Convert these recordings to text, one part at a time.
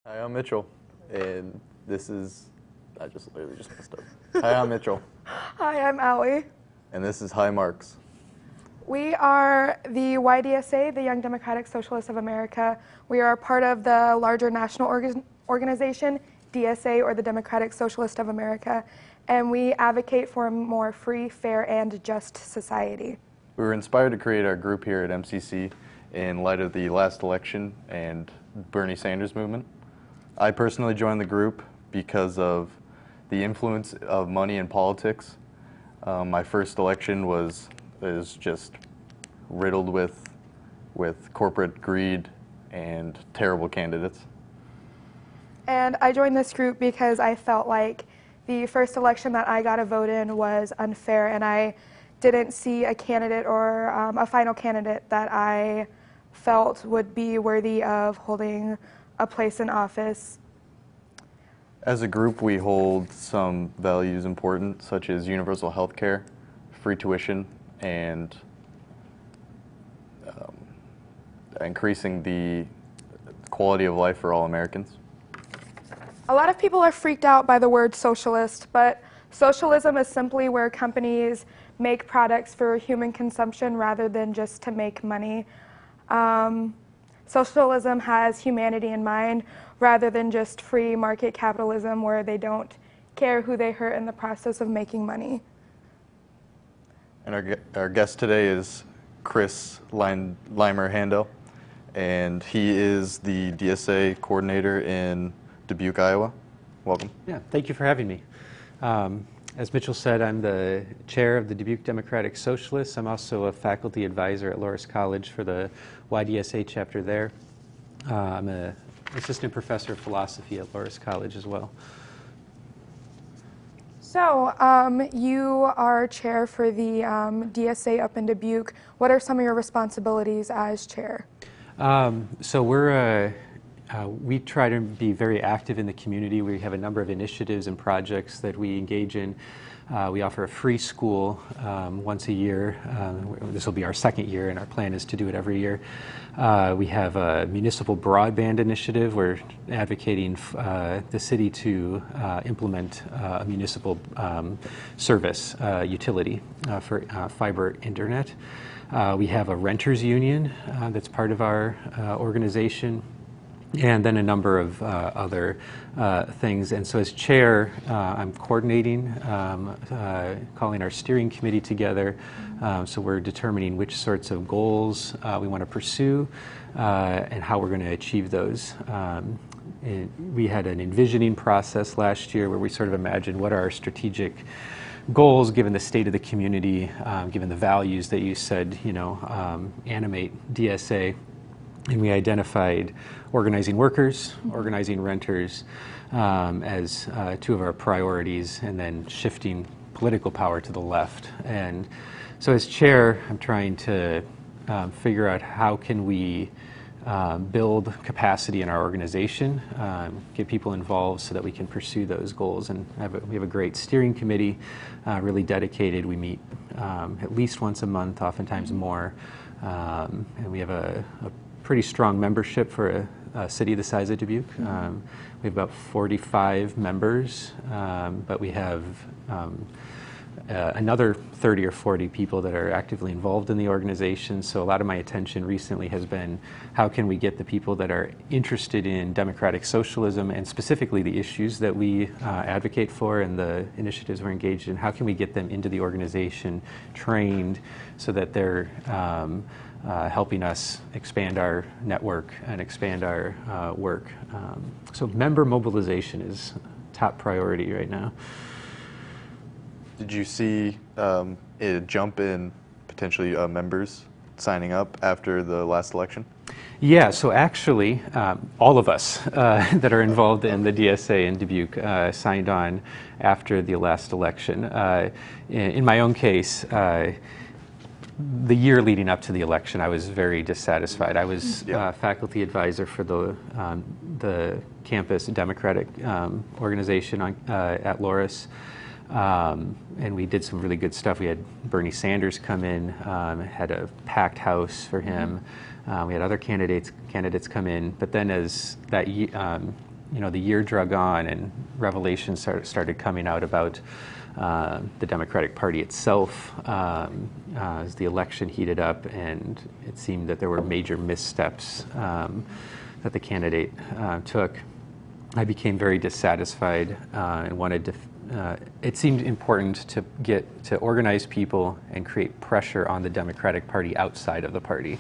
Hi, I'm Mitchell, and this is, I just literally just messed up. Hi, I'm Mitchell, Hi, I'm Allie. and this is Hi Marx. We are the YDSA, the Young Democratic Socialists of America. We are part of the larger national organization, DSA, or the Democratic Socialist of America, and we advocate for a more free, fair, and just society. We were inspired to create our group here at MCC in light of the last election and Bernie Sanders movement. I personally joined the group because of the influence of money in politics. My first election is just riddled with corporate greed and terrible candidates. And I joined this group because I felt like the first election that I got a vote in was unfair, and I didn't see a candidate or a final candidate that I felt would be worthy of holding a place in office. As a group, we hold some values important, such as universal health care, free tuition, and increasing the quality of life for all Americans. A lot of people are freaked out by the word socialist, but socialism is simply where companies make products for human consumption rather than just to make money. Socialism has humanity in mind rather than just free market capitalism where they don't care who they hurt in the process of making money. And our guest today is Chris Lammer-Heindel, and he is the DSA coordinator in Dubuque, Iowa. Welcome. Yeah, thank you for having me. As Mitchell said, I'm the chair of the Dubuque Democratic Socialists. I'm also a faculty advisor at Loras College for the YDSA chapter there. I'm an assistant professor of philosophy at Loras College as well. So, you are chair for the DSA up in Dubuque. What are some of your responsibilities as chair? We try to be very active in the community. We have a number of initiatives and projects that we engage in. We offer a free school once a year. This will be our second year, and our plan is to do it every year. We have a municipal broadband initiative. We're advocating the city to implement a municipal service utility for fiber internet. We have a renters union that's part of our organization, and then a number of other things. And so as chair, I'm coordinating, calling our steering committee together. So we're determining which sorts of goals we want to pursue and how we're going to achieve those. We had an envisioning process last year where we sort of imagined what are our strategic goals given the state of the community, given the values that you said, animate DSA. And we identified organizing workers, organizing renters as two of our priorities, and then shifting political power to the left. And so as chair, I'm trying to figure out how can we build capacity in our organization, get people involved so that we can pursue those goals. And we have a great steering committee, really dedicated. We meet at least once a month, oftentimes more. And we have a pretty strong membership for a city the size of Dubuque. We have about 45 members, but we have another 30 or 40 people that are actively involved in the organization. So a lot of my attention recently has been how can we get the people that are interested in democratic socialism and specifically the issues that we advocate for and the initiatives we're engaged in, how can we get them into the organization, trained, so that they're helping us expand our network and expand our work. So member mobilization is top priority right now. Did you see a jump in potentially members signing up after the last election? Yeah, so actually, all of us that are involved in the DSA in Dubuque signed on after the last election. In my own case, the year leading up to the election, I was very dissatisfied. I was faculty advisor for the campus Democratic organization at Loras, and we did some really good stuff. We had Bernie Sanders come in, had a packed house for him. We had other candidates come in, but then as that the year drug on and revelations started coming out about the Democratic Party itself as the election heated up, and it seemed that there were major missteps that the candidate took, I became very dissatisfied and wanted to. It seemed important to organize people and create pressure on the Democratic Party outside of the party.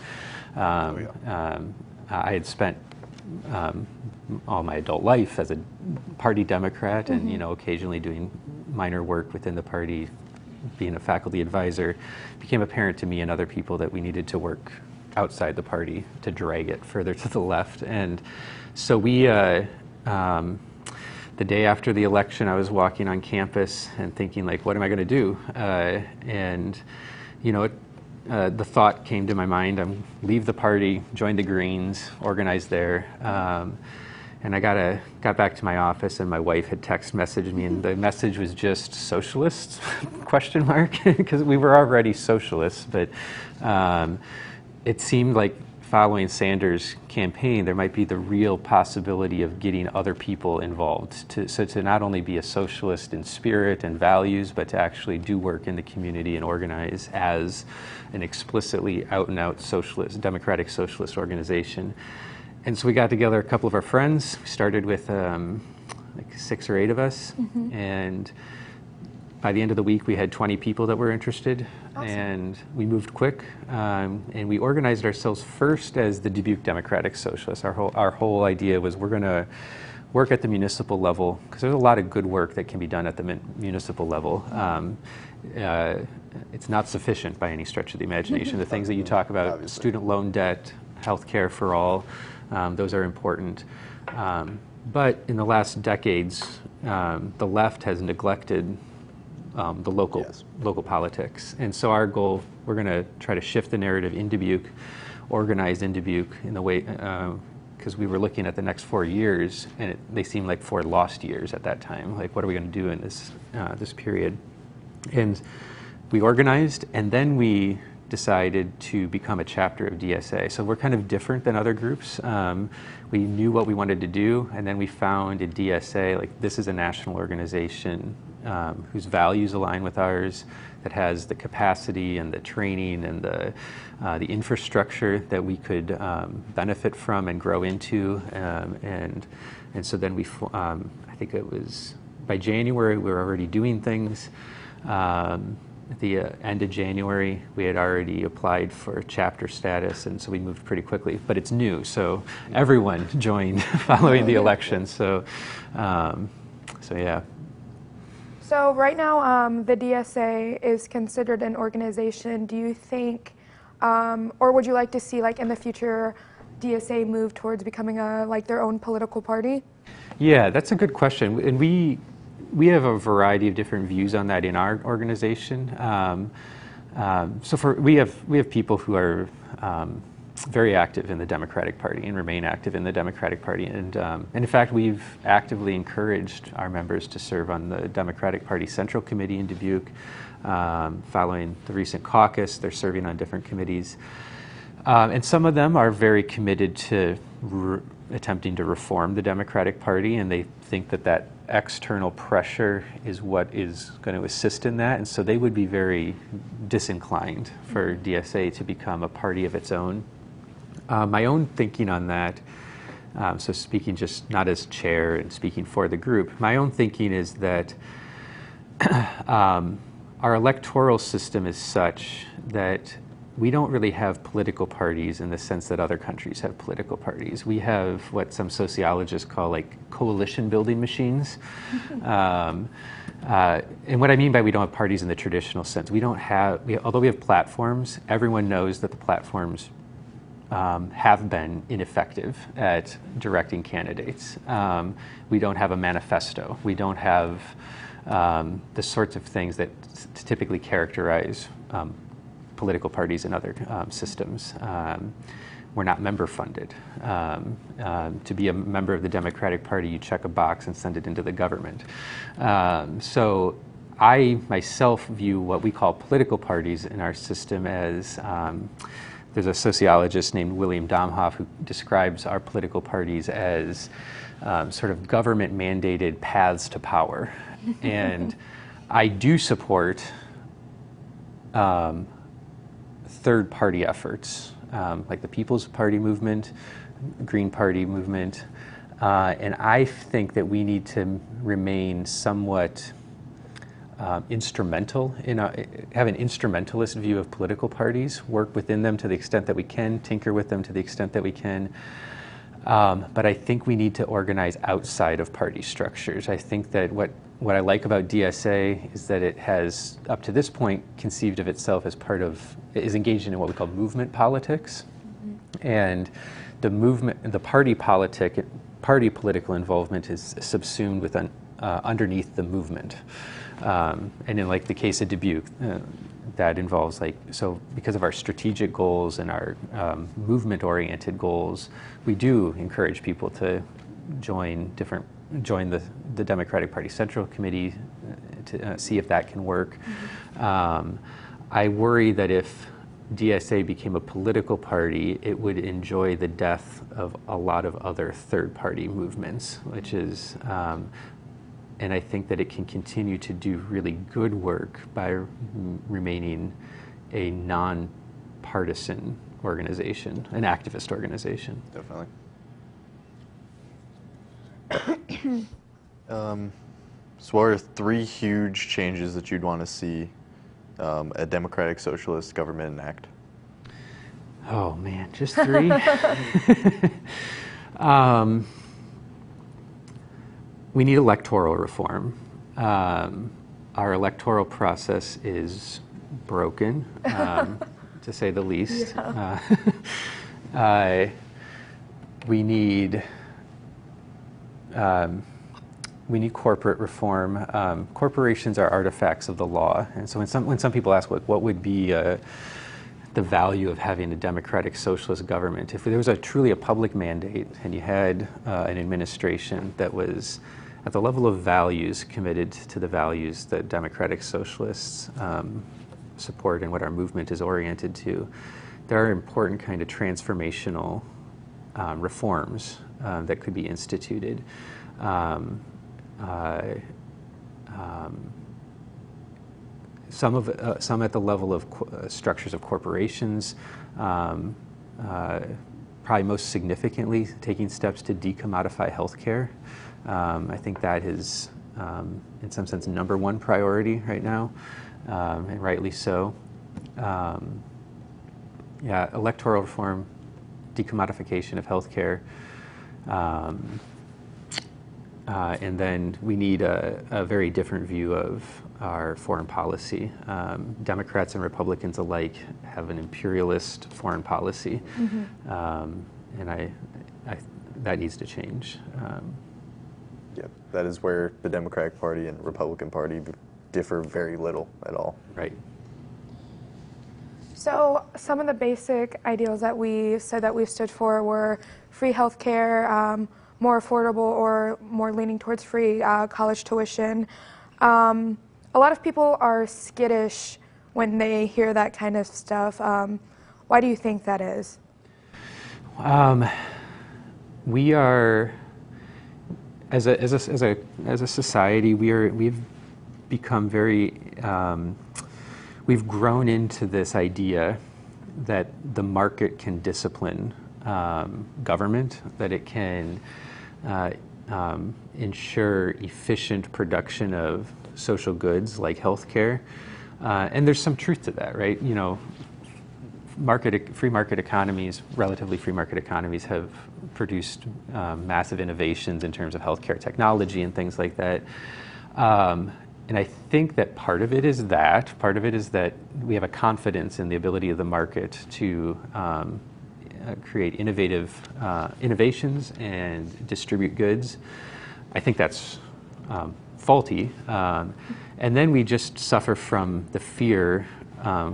I had spent all my adult life as a party Democrat, and occasionally doing minor work within the party, being a faculty advisor. It became apparent to me and other people that we needed to work outside the party to drag it further to the left. And so we, the day after the election, I was walking on campus and thinking, like, what am I going to do? The thought came to my mind, leave the party, join the Greens, organize there. And I got back to my office, and my wife had text messaged me, and the message was just socialists, ? Because we were already socialists, but it seemed like following Sanders' campaign, there might be the real possibility of getting other people involved, to not only be a socialist in spirit and values, but to actually do work in the community and organize as an explicitly out-and-out socialist, democratic socialist organization. And so we got together a couple of our friends. We started with like 6 or 8 of us, and by the end of the week, we had 20 people that were interested. Awesome. And we moved quick, and we organized ourselves first as the Dubuque Democratic Socialists. Our whole idea was we're going to work at the municipal level, because there's a lot of good work that can be done at the municipal level. It's not sufficient by any stretch of the imagination. The things that you talk about, obviously, student loan debt, health care for all, those are important. But in the last decades, the left has neglected the local politics. And so our goal, we're going to try to shift the narrative in Dubuque, organize in Dubuque in the way, because we were looking at the next 4 years, and they seemed like 4 lost years at that time. Like, what are we going to do in this period? And we organized, and then we decided to become a chapter of DSA. So we're kind of different than other groups. We knew what we wanted to do, and then we found in DSA, like, this is a national organization whose values align with ours, that has the capacity and the training and the infrastructure that we could benefit from and grow into. And so then I think it was by January we were already doing things. At the end of January, we had already applied for chapter status, and so we moved pretty quickly. But it's new, so everyone joined following the election. So yeah. So right now, the DSA is considered an organization. Do you think, or would you like to see, like, in the future, DSA move towards becoming their own political party? Yeah, that's a good question, and we have a variety of different views on that in our organization. We have people who are very active in the Democratic Party and remain active in the Democratic Party, and in fact, we've actively encouraged our members to serve on the Democratic Party Central Committee in Dubuque. Following the recent caucus, they're serving on different committees, and some of them are very committed to attempting to reform the Democratic Party, and they think that external pressure is what is going to assist in that, and so they would be very disinclined for DSA to become a party of its own. My own thinking on that, so speaking just not as chair and speaking for the group, my own thinking is that our electoral system is such that we don't really have political parties in the sense that other countries have political parties. We have what some sociologists call, like, coalition building machines. And what I mean by we don't have parties in the traditional sense, although we have platforms, everyone knows that the platforms have been ineffective at directing candidates. We don't have a manifesto. We don't have the sorts of things that typically characterize political parties in other systems. We're not member funded. To be a member of the Democratic Party, you check a box and send it into the government. So I myself view what we call political parties in our system as there's a sociologist named William Domhoff who describes our political parties as sort of government-mandated paths to power. And I do support third-party efforts, like the People's Party movement, Green Party movement, and I think that we need to remain somewhat instrumental, have an instrumentalist view of political parties, work within them to the extent that we can, tinker with them to the extent that we can. But I think we need to organize outside of party structures. I think that what I like about DSA is that it has, up to this point, conceived of itself as is engaged in what we call movement politics. Mm-hmm. And the party political involvement is subsumed within, underneath the movement. And in like the case of Dubuque, that involves because of our strategic goals and our movement-oriented goals, we do encourage people to join the Democratic Party Central Committee to see if that can work. Mm-hmm. I worry that if DSA became a political party, it would enjoy the death of a lot of other third-party movements, which is, and I think that it can continue to do really good work by remaining a non-partisan organization, an activist organization. Definitely. So what are 3 huge changes that you'd want to see a democratic socialist government enact? Oh man, just 3? We need electoral reform. Our electoral process is broken, to say the least. Yeah. We need corporate reform. Corporations are artifacts of the law, and so when some people ask what would be the value of having a democratic socialist government, if there was truly a public mandate and you had an administration that was at the level of values committed to the values that democratic socialists support and what our movement is oriented to, there are important kind of transformational reforms that could be instituted. Some at the level of structures of corporations, probably most significantly taking steps to decommodify healthcare. I think that is, in some sense, number 1 priority right now, and rightly so. Electoral reform, decommodification of healthcare, and then we need a very different view of our foreign policy. Democrats and Republicans alike have an imperialist foreign policy, mm-hmm. And that needs to change. Yeah, that is where the Democratic Party and Republican Party differ very little at all. Right. So some of the basic ideals that we said that we stood for were free healthcare, more affordable or more leaning towards free college tuition. A lot of people are skittish when they hear that kind of stuff. Why do you think that is? We are, as a society, we've become very, we've grown into this idea that the market can discipline government, that it can ensure efficient production of social goods like healthcare, and there's some truth to that, right? You know, free market economies, relatively free market economies, have produced massive innovations in terms of healthcare technology and things like that. And I think that part of it is that we have a confidence in the ability of the market to create innovations and distribute goods. I think that's faulty. And then we just suffer from the fear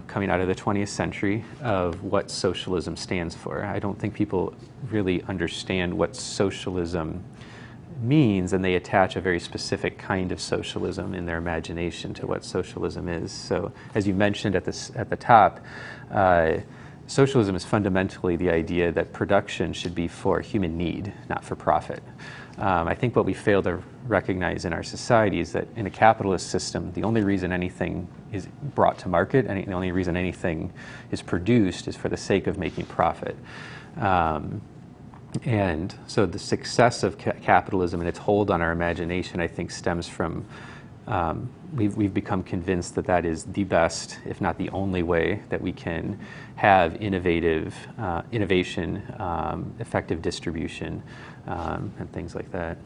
coming out of the 20th century of what socialism stands for. I don't think people really understand what socialism means, and they attach a very specific kind of socialism in their imagination to what socialism is. So, as you mentioned at the top, socialism is fundamentally the idea that production should be for human need, not for profit. I think what we fail to recognize in our society is that in a capitalist system, the only reason anything is brought to market, and the only reason anything is produced is for the sake of making profit. And so the success of capitalism and its hold on our imagination, I think, stems from we've become convinced that that is the best, if not the only way that we can have innovation, effective distribution, and things like that.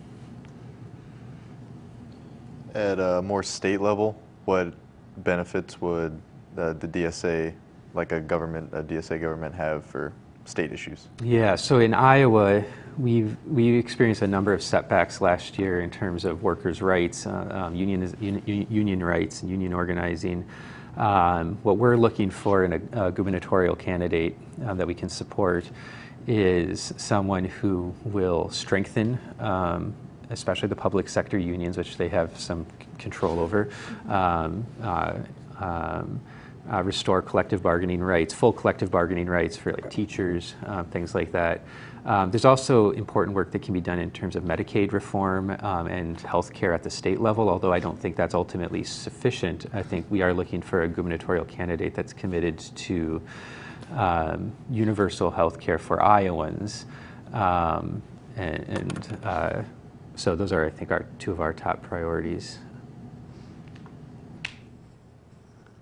At a more state level, what benefits would the DSA, like a DSA government, have for state issues? Yeah, so in Iowa, we experienced a number of setbacks last year in terms of workers' rights, union rights, and union organizing. What we're looking for in a gubernatorial candidate that we can support is someone who will strengthen, especially the public sector unions, which they have some control over, restore collective bargaining rights, full collective bargaining rights for like teachers, things like that. There's also important work that can be done in terms of Medicaid reform and health care at the state level, although I don't think that's ultimately sufficient. I think we are looking for a gubernatorial candidate that's committed to universal health care for Iowans. So those are, I think, two of our top priorities.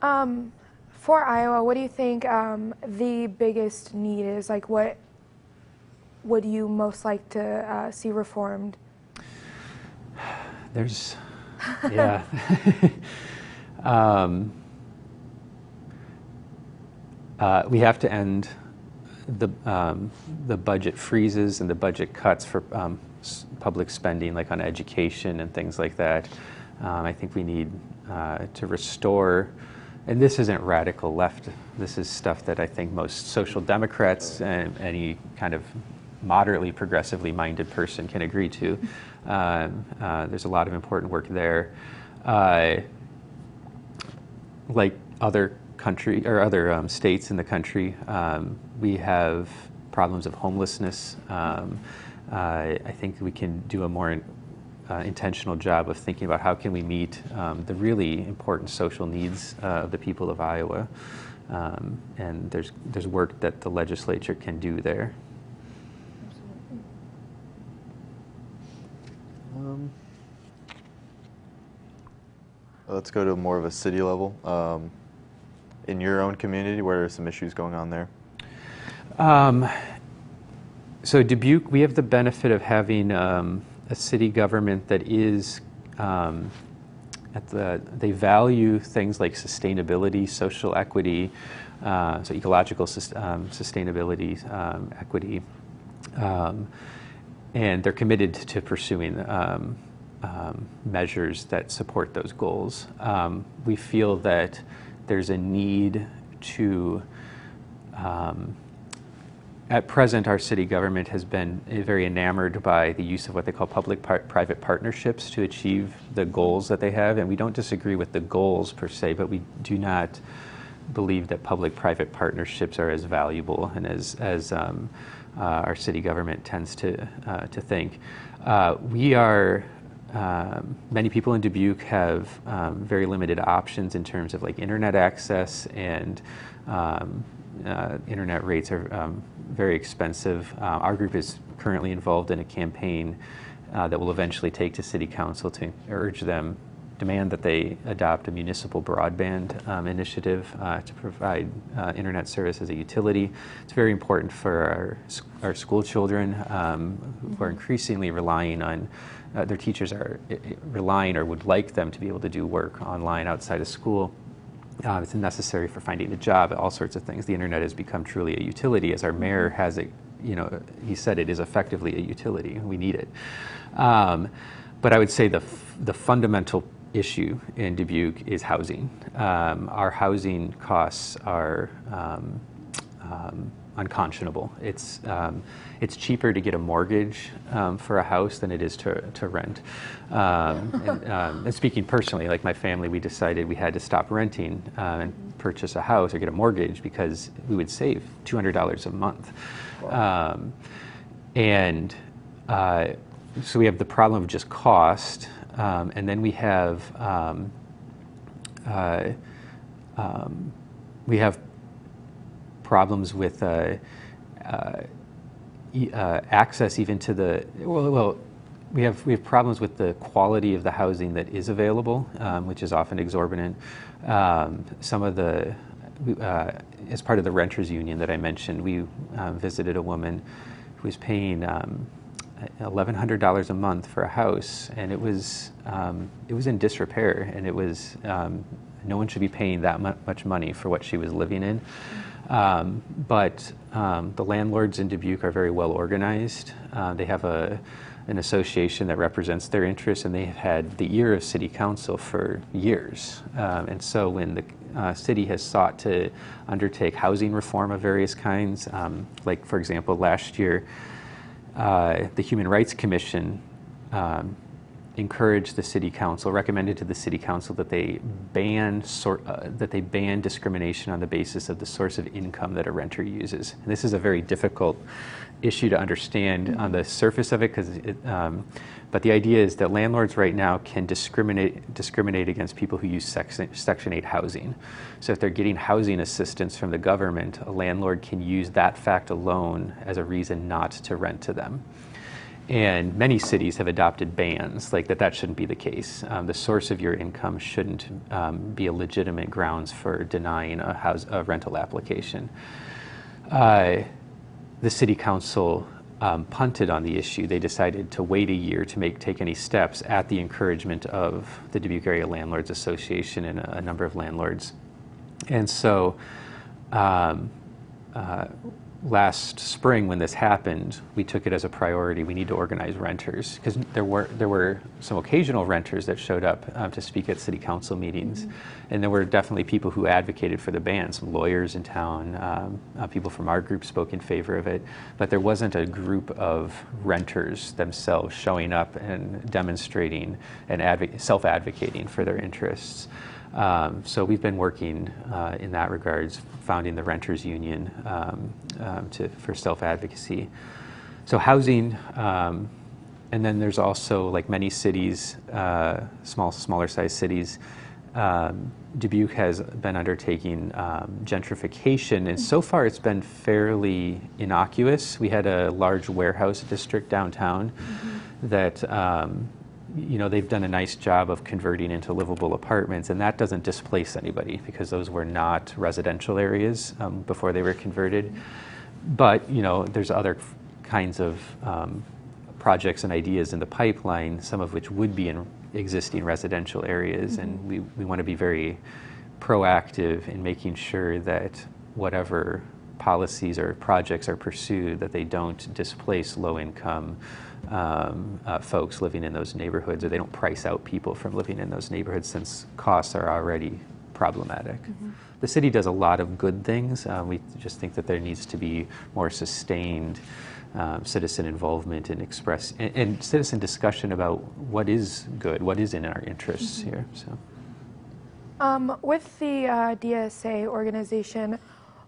For Iowa, what do you think the biggest need is? Like, what would you most like to see reformed? There's, yeah. We have to end the budget freezes and the budget cuts for public spending, like on education and things like that. I think we need to restore. And this isn't radical left. This is stuff that I think most social democrats and any kind of moderately progressively minded person can agree to. There's a lot of important work there. Like other country or other states in the country, we have problems of homelessness. I think we can do a more intentional job of thinking about how can we meet the really important social needs of the people of Iowa, and there's work that the legislature can do there. Let's go to more of a city level. In your own community, what are some issues going on there? So Dubuque, we have the benefit of having a city government that is, they value things like sustainability, social equity, so ecological sustainability, equity, and they're committed to pursuing measures that support those goals. We feel that there's a need to at present, our city government has been very enamored by the use of what they call public-private partnerships to achieve the goals that they have. And we don't disagree with the goals per se, but we do not believe that public-private partnerships are as valuable and as our city government tends to think. Many people in Dubuque have very limited options in terms of like internet access, and internet rates are very expensive. Our group is currently involved in a campaign that will eventually take to City Council to demand that they adopt a municipal broadband initiative to provide internet service as a utility. It's very important for our school children who are increasingly relying on their teachers are relying or would like them to be able to do work online outside of school. It's necessary for finding a job, all sorts of things. The internet has become truly a utility, as our mayor has it. He said it is effectively a utility. We need it. But I would say the fundamental issue in Dubuque is housing. Our housing costs are unconscionable. It's cheaper to get a mortgage for a house than it is to rent. And speaking personally, like my family, we decided we had to stop renting and purchase a house or get a mortgage because we would save $200 a month. Wow. So we have the problem of just cost, and then we have problems with access even to the, we have problems with the quality of the housing that is available, which is often exorbitant. Some of the, as part of the renters union that I mentioned, we visited a woman who was paying $1,100 a month for a house, and it was in disrepair, and it was no one should be paying that much money for what she was living in. But the landlords in Dubuque are very well organized. They have an association that represents their interests, and they have had the ear of city council for years. And so when the city has sought to undertake housing reform of various kinds, like for example last year, the Human Rights Commission encouraged the city council, recommended to the city council that they ban discrimination on the basis of the source of income that a renter uses. And this is a very difficult issue to understand on the surface of it, but the idea is that landlords right now can discriminate against people who use Section 8 housing. So if they're getting housing assistance from the government, a landlord can use that fact alone as a reason not to rent to them. And many cities have adopted bans, like that shouldn't be the case. The source of your income shouldn't be a legitimate grounds for denying a rental application. The city council punted on the issue. They decided to wait a year to take any steps at the encouragement of the Dubuque Area Landlords Association and a number of landlords. And so last spring when this happened, we took it as a priority. We need to organize renters, because there were some occasional renters that showed up to speak at city council meetings. Mm-hmm. And there were definitely people who advocated for the ban, some lawyers in town, people from our group spoke in favor of it, but there wasn't a group of renters themselves showing up and demonstrating and self-advocating for their interests. So we've been working in that regards, founding the Renters Union for self-advocacy. So housing, and then there's also, like many cities, smaller sized cities, Dubuque has been undertaking gentrification, and so far it's been fairly innocuous. We had a large warehouse district downtown that they've done a nice job of converting into livable apartments, and that doesn't displace anybody because those were not residential areas before they were converted. But there's other kinds of projects and ideas in the pipeline, some of which would be in existing residential areas, and we want to be very proactive in making sure that whatever policies or projects are pursued, that they don't displace low-income folks living in those neighborhoods, or they don't price out people from living in those neighborhoods, since costs are already problematic. The city does a lot of good things. We just think that there needs to be more sustained citizen involvement and citizen discussion about what is good, what is in our interests here. So, with the DSA organization,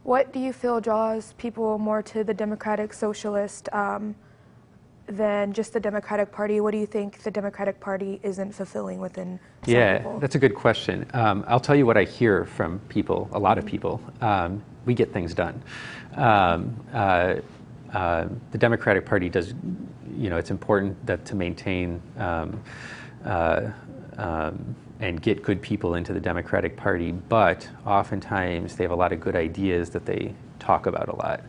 what do you feel draws people more to the Democratic Socialist than just the Democratic Party? What do you think the Democratic Party isn't fulfilling within some people? That's a good question. I'll tell you what I hear from people, a lot of people. We get things done. The Democratic Party does, it's important that to maintain and get good people into the Democratic Party, but oftentimes they have a lot of good ideas that they talk about a lot.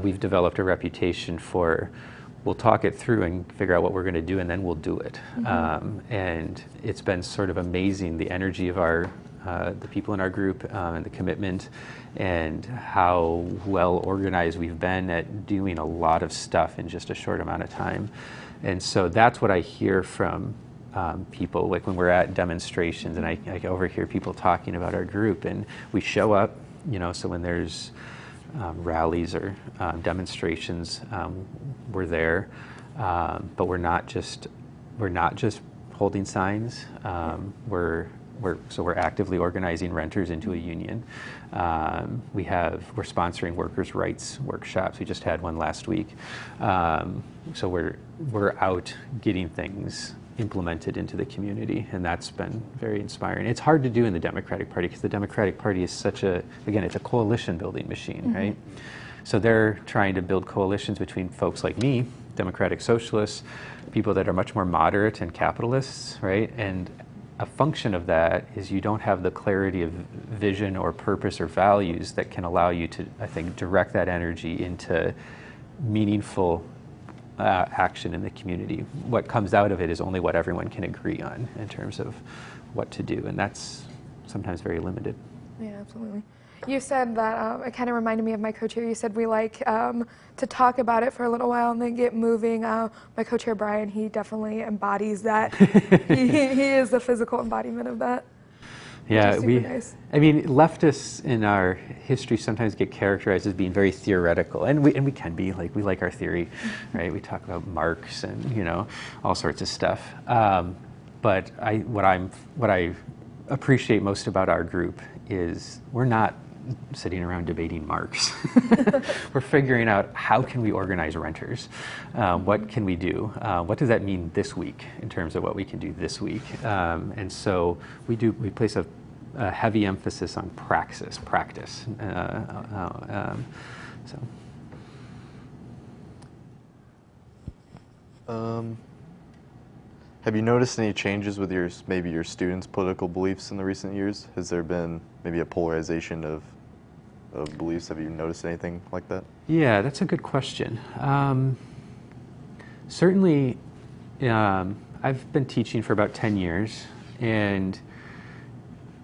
We've developed a reputation for, we'll talk it through and figure out what we're going to do, and then we'll do it. And it's been sort of amazing, the energy of the people in our group and the commitment, and how well organized we've been at doing a lot of stuff in just a short amount of time. And so that's what I hear from people, like when we're at demonstrations, and I overhear people talking about our group, and we show up, so when there's rallies or demonstrations, we're there. But we're not just holding signs. We're actively organizing renters into a union. We're sponsoring workers' rights workshops. We just had one last week. So we're out getting things implemented into the community, and that's been very inspiring. It's hard to do in the Democratic Party because the Democratic Party is it's a coalition building machine, right? So they're trying to build coalitions between folks like me, Democratic Socialists, people that are much more moderate and capitalists, right? And a function of that is you don't have the clarity of vision or purpose or values that can allow you to, I think, direct that energy into meaningful action in the community. What comes out of it is only what everyone can agree on in terms of what to do, and that's sometimes very limited. Yeah, absolutely. You said that, it kind of reminded me of my co-chair. You said we like to talk about it for a little while and then get moving. My co-chair, Brian, he definitely embodies that. he is the physical embodiment of that. Yeah, nice. I mean, leftists in our history sometimes get characterized as being very theoretical, and we can be, like, we like our theory, right? We talk about Marx and, all sorts of stuff. But what I appreciate most about our group is we're not sitting around debating Marx. We're figuring out how can we organize renters? What can we do? What does that mean this week in terms of what we can do this week? And so we place a heavy emphasis on practice. Have you noticed any changes with maybe your students' political beliefs in the recent years? Has there been maybe a polarization of beliefs? Have you noticed anything like that? Yeah, that's a good question. Certainly, I've been teaching for about 10 years, and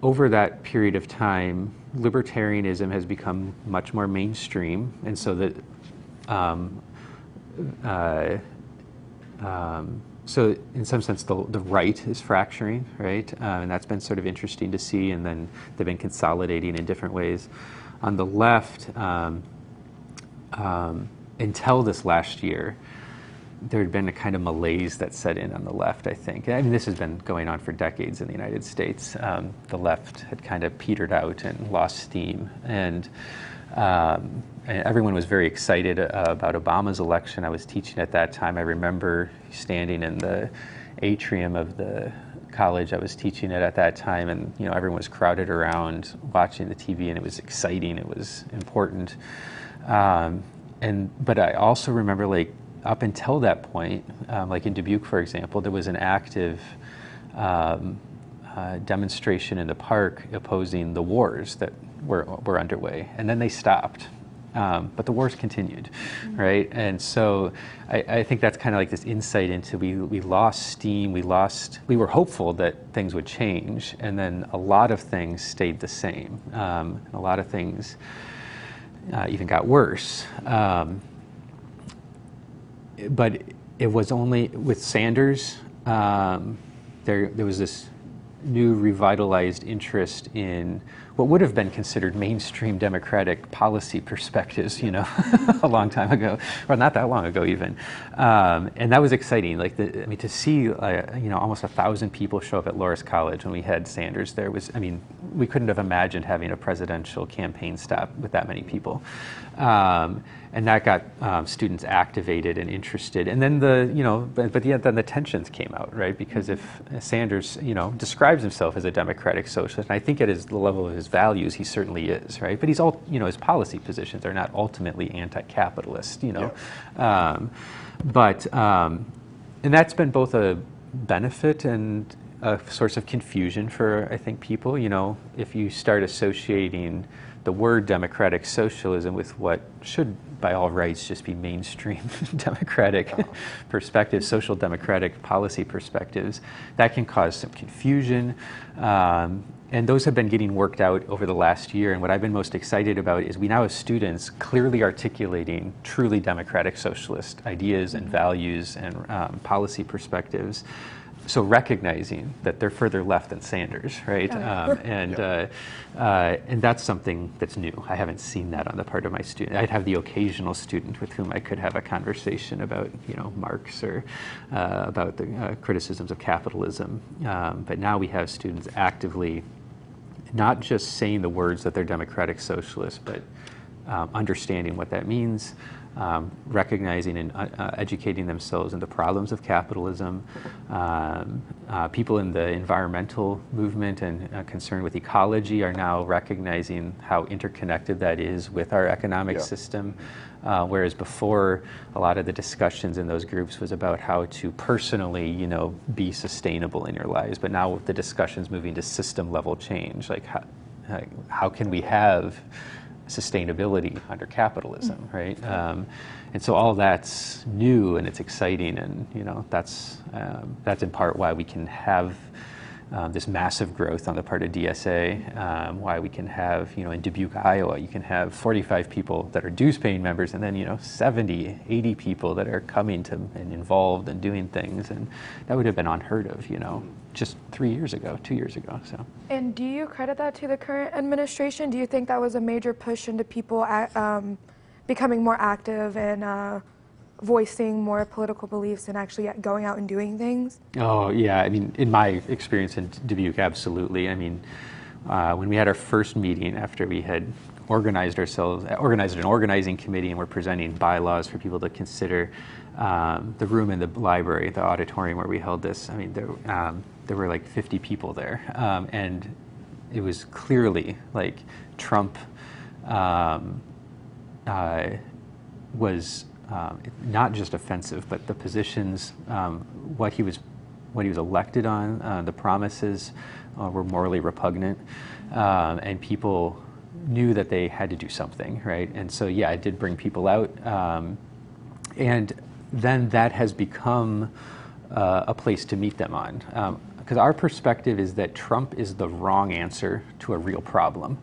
over that period of time, libertarianism has become much more mainstream, and so that so in some sense, the right is fracturing, right? And that's been sort of interesting to see, and then they've been consolidating in different ways. On the left, until this last year, there had been a kind of malaise that set in on the left, I think. I mean, this has been going on for decades in the United States. The left had kind of petered out and lost steam, and everyone was very excited about Obama's election. I was teaching at that time. I remember standing in the atrium of the college I was teaching at that time, and everyone was crowded around watching the TV, and it was exciting. It was important. But I also remember, like, up until that point, like in Dubuque, for example, there was an active demonstration in the park opposing the wars that were underway, and then they stopped. But the wars continued, right? And so I think that's kind of like this insight into we lost steam, we were hopeful that things would change, and then a lot of things stayed the same. A lot of things even got worse. But it was only with Sanders, there was this new revitalized interest in what would have been considered mainstream Democratic policy perspectives, a long time ago, or not that long ago even, and that was exciting. Like to see, almost 1,000 people show up at Loras College when we had Sanders there was, we couldn't have imagined having a presidential campaign stop with that many people, and that got students activated and interested. And then then the tensions came out, right? Because if Sanders, describes himself as a democratic socialist, and I think at the level of his values, he certainly is, right? But he's his policy positions are not ultimately anti-capitalist, Yeah. And that's been both a benefit and a source of confusion for, I think, people. If you start associating the word democratic socialism with what should, by all rights, just be mainstream democratic perspectives, social democratic policy perspectives, that can cause some confusion. And those have been getting worked out over the last year. And what I've been most excited about is we now have students clearly articulating truly democratic socialist ideas and values and policy perspectives. so recognizing that they're further left than Sanders, right? And that's something that's new. I haven't seen that on the part of my student. I'd have the occasional student with whom I could have a conversation about, Marx or about the criticisms of capitalism. But now we have students actively not just saying the words that they're democratic socialists, but understanding what that means, recognizing and educating themselves in the problems of capitalism. People in the environmental movement and concerned with ecology are now recognizing how interconnected that is with our economic system. Whereas before, a lot of the discussions in those groups was about how to personally, be sustainable in your lives. But now the discussion's moving to system level change. Like how can we have sustainability under capitalism, right? And so all that's new and it's exciting, and that's in part why we can have this massive growth on the part of DSA, why we can have, in Dubuque, Iowa, you can have 45 people that are dues-paying members, and then 70, 80 people that are coming to and involved and doing things, and that would have been unheard of, just 2 years ago. So. And do you credit that to the current administration? Do you think that was a major push into people becoming more active and voicing more political beliefs and actually going out and doing things? Oh, yeah. I mean, in my experience in Dubuque, absolutely. I mean, when we had our first meeting after we had organized an organizing committee and we're presenting bylaws for people to consider, the room in the library, the auditorium where we held this, I mean, there were like 50 people there. And it was clearly like Trump was not just offensive, but the positions, what he was elected on, the promises were morally repugnant, and people knew that they had to do something, right? And so, yeah, it did bring people out, and then that has become a place to meet them on. Because our perspective is that Trump is the wrong answer to a real problem,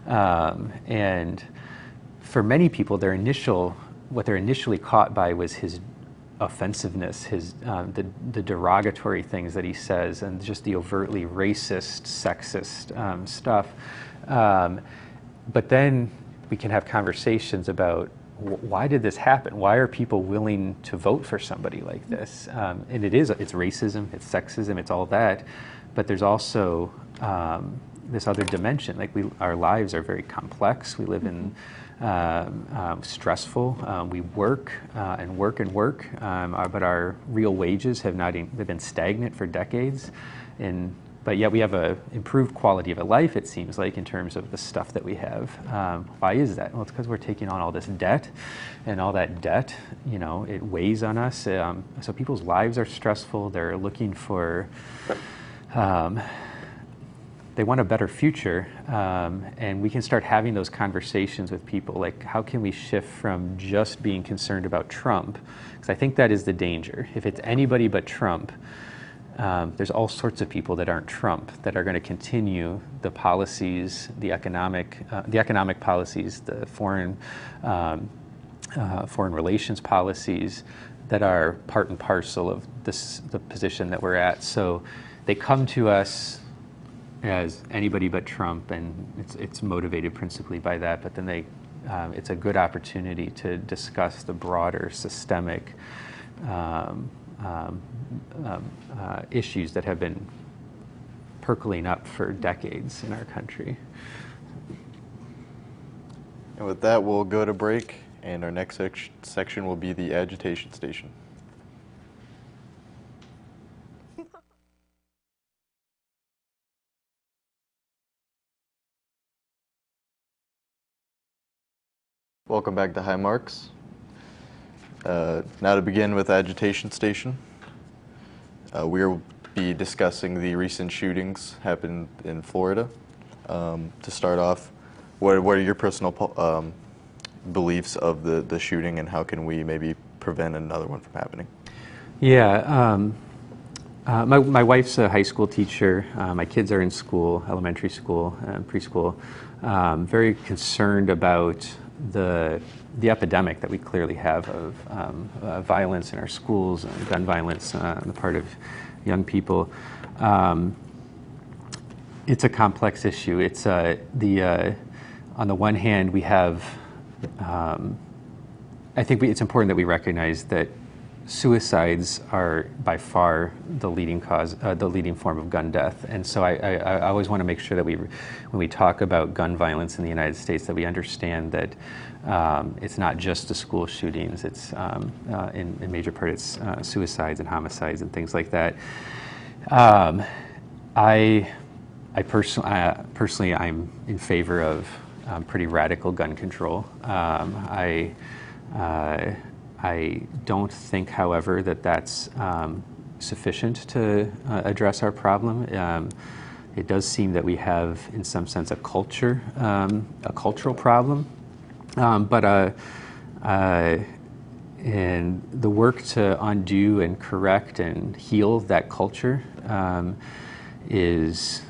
and for many people, what they're initially caught by was his offensive-ness, the derogatory things that he says, and just the overtly racist, sexist stuff. But then we can have conversations about why did this happen? Why are people willing to vote for somebody like this? And it's racism, it's sexism, it's all that. But there's also this other dimension. Like our lives are very complex. We live in stressful. We work and work and work, but our real wages they've been stagnant for decades. But yet we have a improved quality of a life, it seems like, in terms of the stuff that we have. Why is that? Well, it's because we're taking on all this debt, and all that debt, it weighs on us. So people's lives are stressful. They're looking for, they want a better future, and we can start having those conversations with people, like how can we shift from just being concerned about Trump, because I think that is the danger. If it's anybody but Trump, there's all sorts of people that aren't Trump that are going to continue the policies, the economic policies, the foreign relations policies that are part and parcel of the position that we're at. So they come to us as anybody but Trump, and it's motivated principally by that. But then it's a good opportunity to discuss the broader systemic issues that have been percolating up for decades in our country. And with that, we'll go to break, and our next section will be the agitation station. Welcome back to High Marks. Now to begin with agitation station, we'll be discussing the recent shootings happened in Florida. To start off, what are your personal beliefs of the shooting, and how can we maybe prevent another one from happening? Yeah, my wife's a high school teacher. My kids are in school, elementary school, preschool. Very concerned about the epidemic that we clearly have of violence in our schools and gun violence on the part of young people. It's a complex issue. It's on the one hand, we have, I think it's important that we recognize that suicides are by far the leading form of gun death. And so I always want to make sure that when we talk about gun violence in the United States, that we understand that it's not just the school shootings. It's in major part it's suicides and homicides and things like that. Personally, I'm in favor of pretty radical gun control. I don't think, however, that that's sufficient to address our problem. It does seem that we have, in some sense, a cultural problem. And the work to undo and correct and heal that culture is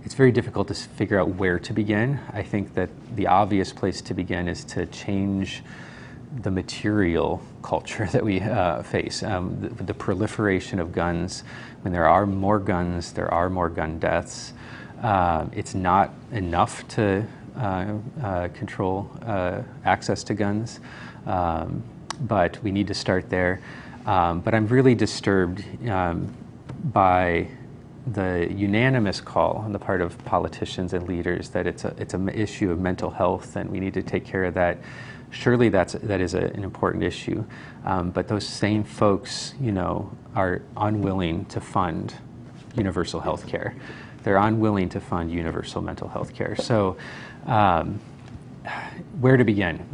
it's very difficult to figure out where to begin. I think that the obvious place to begin is to change the material culture that we face. The proliferation of guns. When there are more guns, there are more gun deaths. It's not enough to control access to guns, but we need to start there. But I'm really disturbed by the unanimous call on the part of politicians and leaders that it's an issue of mental health and we need to take care of that. Surely that is an important issue, but those same folks, are unwilling to fund universal health care. They're unwilling to fund universal mental health care. So where to begin?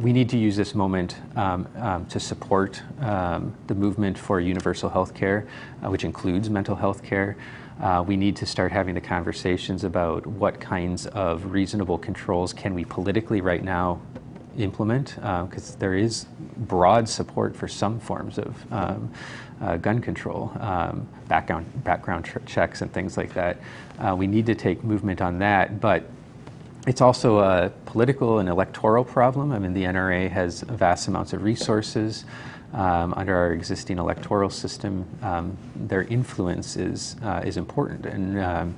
We need to use this moment to support the movement for universal health care, which includes mental health care. We need to start having the conversations about what kinds of reasonable controls can we politically right now implement, because there is broad support for some forms of gun control, background checks and things like that. We need to take movement on that, but it's also a political and electoral problem. I mean, the NRA has vast amounts of resources under our existing electoral system. Their influence is important, and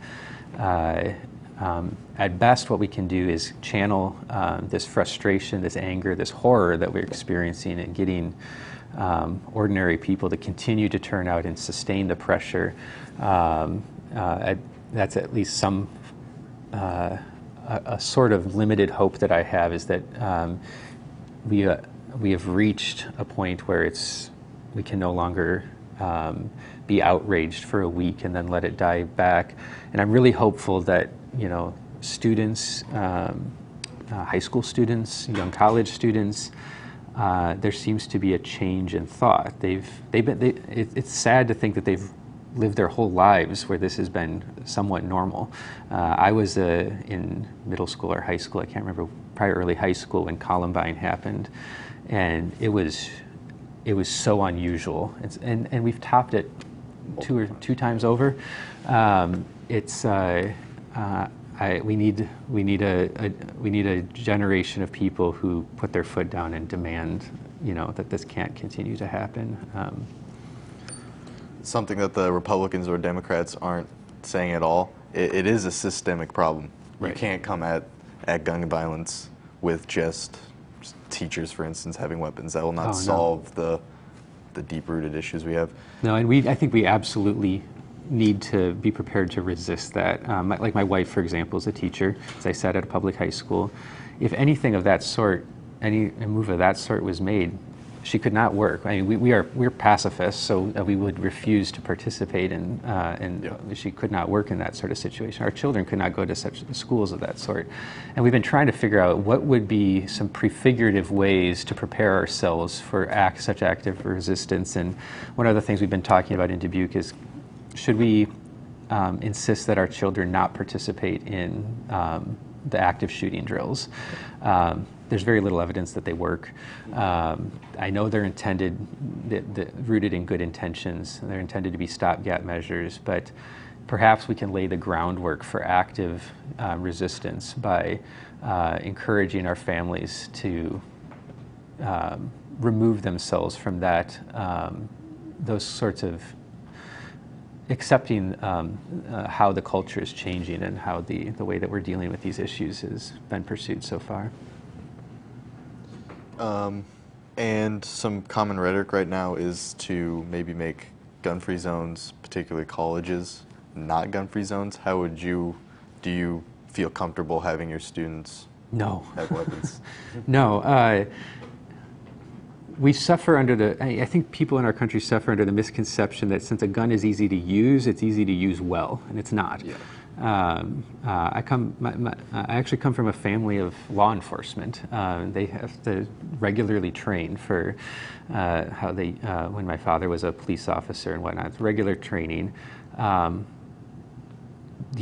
at best, what we can do is channel this frustration, this anger, this horror that we're experiencing and getting ordinary people to continue to turn out and sustain the pressure. That's at least some a sort of limited hope that I have, is that we have reached a point where we can no longer be outraged for a week and then let it die back. And I'm really hopeful that students, high school students, young college students, there seems to be a change in thought. It's sad to think that they've lived their whole lives where this has been somewhat normal. I was in middle school or high school, I can't remember, probably early high school when Columbine happened, and it was so unusual. And we've topped it two times over. We need a generation of people who put their foot down and demand, that this can't continue to happen. Something that the Republicans or Democrats aren't saying at all. It is a systemic problem. Right. You can't come at gun violence with just teachers, for instance, having weapons. That will not solve the deep-rooted issues we have. No, and I think we absolutely need to be prepared to resist that. Like my wife, for example, is a teacher, as I said, at a public high school. If anything of that sort, any move of that sort was made, she could not work. I mean, we're pacifists, so we would refuse to participate in, and she could not work in that sort of situation. Our children could not go to such schools of that sort. And we've been trying to figure out what would be some prefigurative ways to prepare ourselves for such active resistance. And one of the things we've been talking about in Dubuque is, should we insist that our children not participate in the active shooting drills? There's very little evidence that they work. I know they're rooted in good intentions. They're intended to be stopgap measures, but perhaps we can lay the groundwork for active resistance by encouraging our families to remove themselves from that, those sorts of accepting how the culture is changing and how the way that we're dealing with these issues has been pursued so far. And some common rhetoric right now is to maybe make gun-free zones, particularly colleges, not gun-free zones. Do you feel comfortable having your students have weapons? No. We suffer under I think people in our country suffer under the misconception that since a gun is easy to use, it's easy to use well, and it's not. Yeah. I actually come from a family of law enforcement. They have to regularly train for how they, when my father was a police officer and whatnot, regular training. The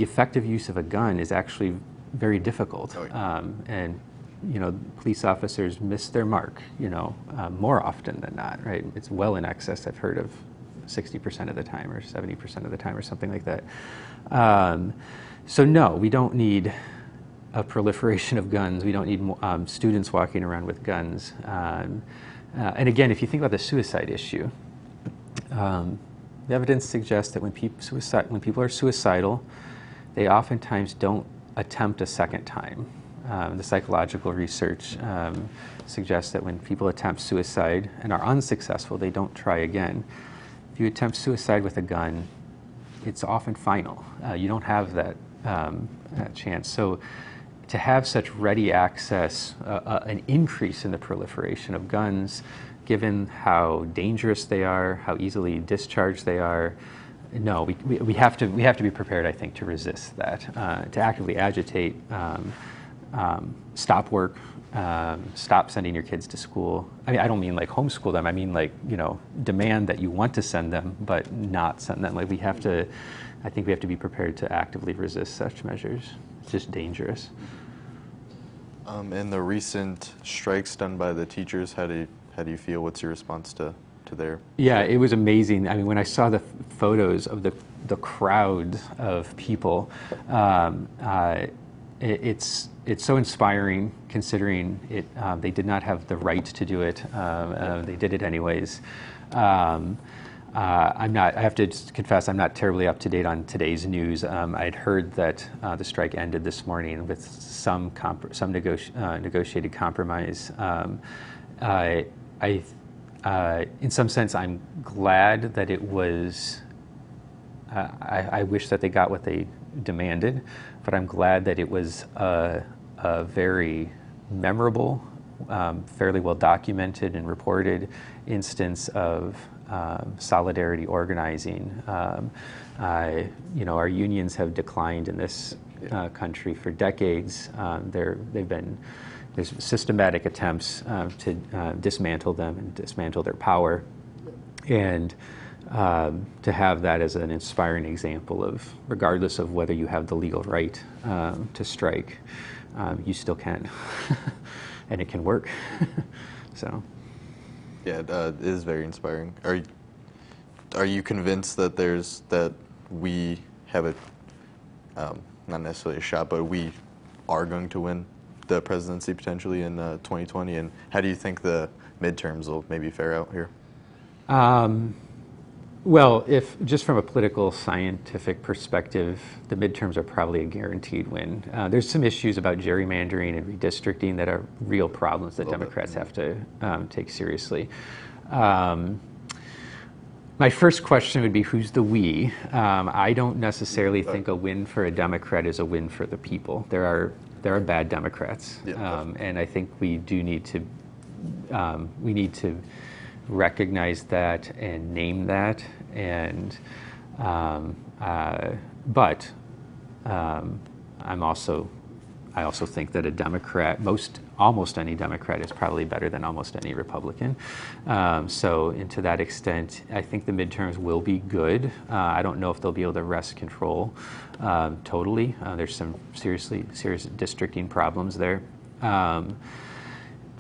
effective use of a gun is actually very difficult. Oh, yeah. And police officers miss their mark, more often than not, right? It's well in excess, I've heard of 60% of the time or 70% of the time or something like that. So no, we don't need a proliferation of guns. We don't need students walking around with guns. And again, if you think about the suicide issue, the evidence suggests that when people are suicidal, they oftentimes don't attempt a second time. The psychological research suggests that when people attempt suicide and are unsuccessful, they don't try again. If you attempt suicide with a gun, it's often final. You don't have that chance. So to have such ready access, an increase in the proliferation of guns, given how dangerous they are, how easily discharged they are, no, we have to be prepared, I think, to resist that, to actively agitate, stop work, stop sending your kids to school. I mean, I don't mean like homeschool them. I mean like, demand that you want to send them, but not send them. Like I think we have to be prepared to actively resist such measures. It's just dangerous. And the recent strikes done by the teachers, how do you feel? What's your response to their? Yeah, it was amazing. I mean, when I saw the photos of the crowd of people, it's so inspiring, considering they did not have the right to do it. They did it anyways. I have to just confess, I'm not terribly up to date on today's news. I'd heard that the strike ended this morning with some negotiated compromise. In some sense, I'm glad that it was. I wish that they got what they demanded, but I'm glad that it was a very memorable, fairly well documented and reported instance of solidarity organizing. Our unions have declined in this country for decades. There's systematic attempts to dismantle them and dismantle their power, and to have that as an inspiring example of, regardless of whether you have the legal right to strike, you still can, and it can work. So. Yeah, it is very inspiring. Are you convinced that we have not necessarily a shot, but we are going to win the presidency potentially in 2020? And how do you think the midterms will maybe fare out here? Well, if just from a political scientific perspective, the midterms are probably a guaranteed win. There's some issues about gerrymandering and redistricting that are real problems that Democrats have to take seriously. My first question would be, who's the we? I don't necessarily think a win for a Democrat is a win for the people. There are bad Democrats, and I think we do need to recognize that and name that, and but I also think that a Democrat, almost any Democrat, is probably better than almost any Republican. So, and to that extent, I think the midterms will be good. I don't know if they'll be able to wrest control totally. There's some serious districting problems there.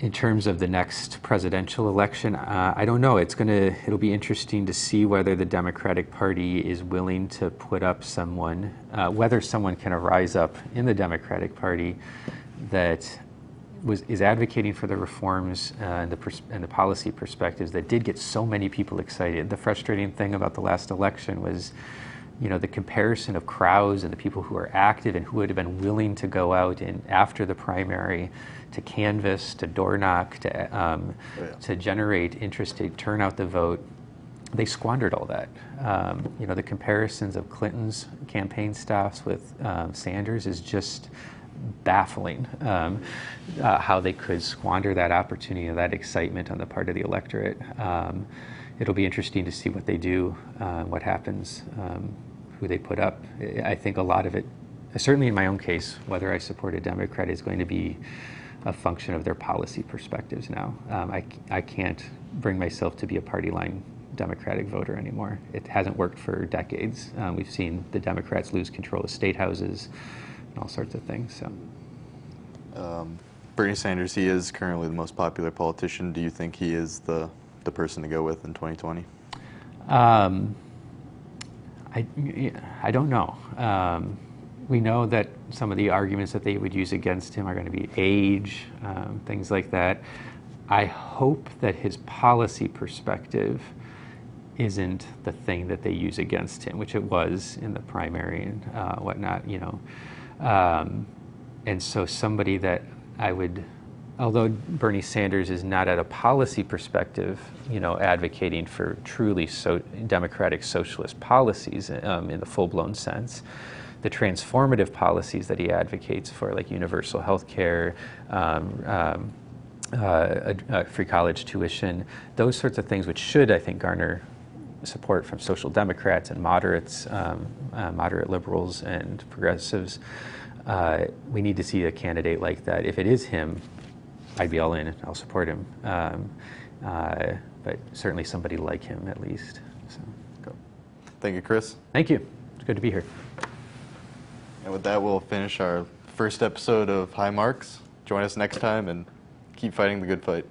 In terms of the next presidential election, I don't know. It'll be interesting to see whether the Democratic Party is willing to put up someone, whether someone can rise up in the Democratic Party that is advocating for the reforms and the policy perspectives that did get so many people excited. The frustrating thing about the last election was, the comparison of crowds and the people who are active and who would have been willing to go out and after the primary to canvass, to door knock, to generate interest, to turn out the vote. They squandered all that. The comparisons of Clinton's campaign staffs with Sanders is just baffling. How they could squander that opportunity, that excitement on the part of the electorate. It'll be interesting to see what they do, what happens, who they put up. I think a lot of it, certainly in my own case, whether I support a Democrat is going to be a function of their policy perspectives now. I can't bring myself to be a party line Democratic voter anymore. It hasn't worked for decades. We've seen the Democrats lose control of state houses and all sorts of things. So, Bernie Sanders, he is currently the most popular politician. Do you think he is the person to go with in 2020? I don't know. We know that some of the arguments that they would use against him are going to be age, things like that. I hope that his policy perspective isn't the thing that they use against him, which it was in the primary and whatnot, and so somebody that I would, although Bernie Sanders is not at a policy perspective, advocating for truly democratic socialist policies in the full-blown sense, the transformative policies that he advocates for, like universal health care, free college tuition, those sorts of things, which should, I think, garner support from social democrats and moderates, moderate liberals and progressives. We need to see a candidate like that. If it is him, I'd be all in. I'll support him. But certainly somebody like him, at least. So. Cool. Thank you, Chris. Thank you. It's good to be here. And with that, we'll finish our first episode of Hi Marx. Join us next time and keep fighting the good fight.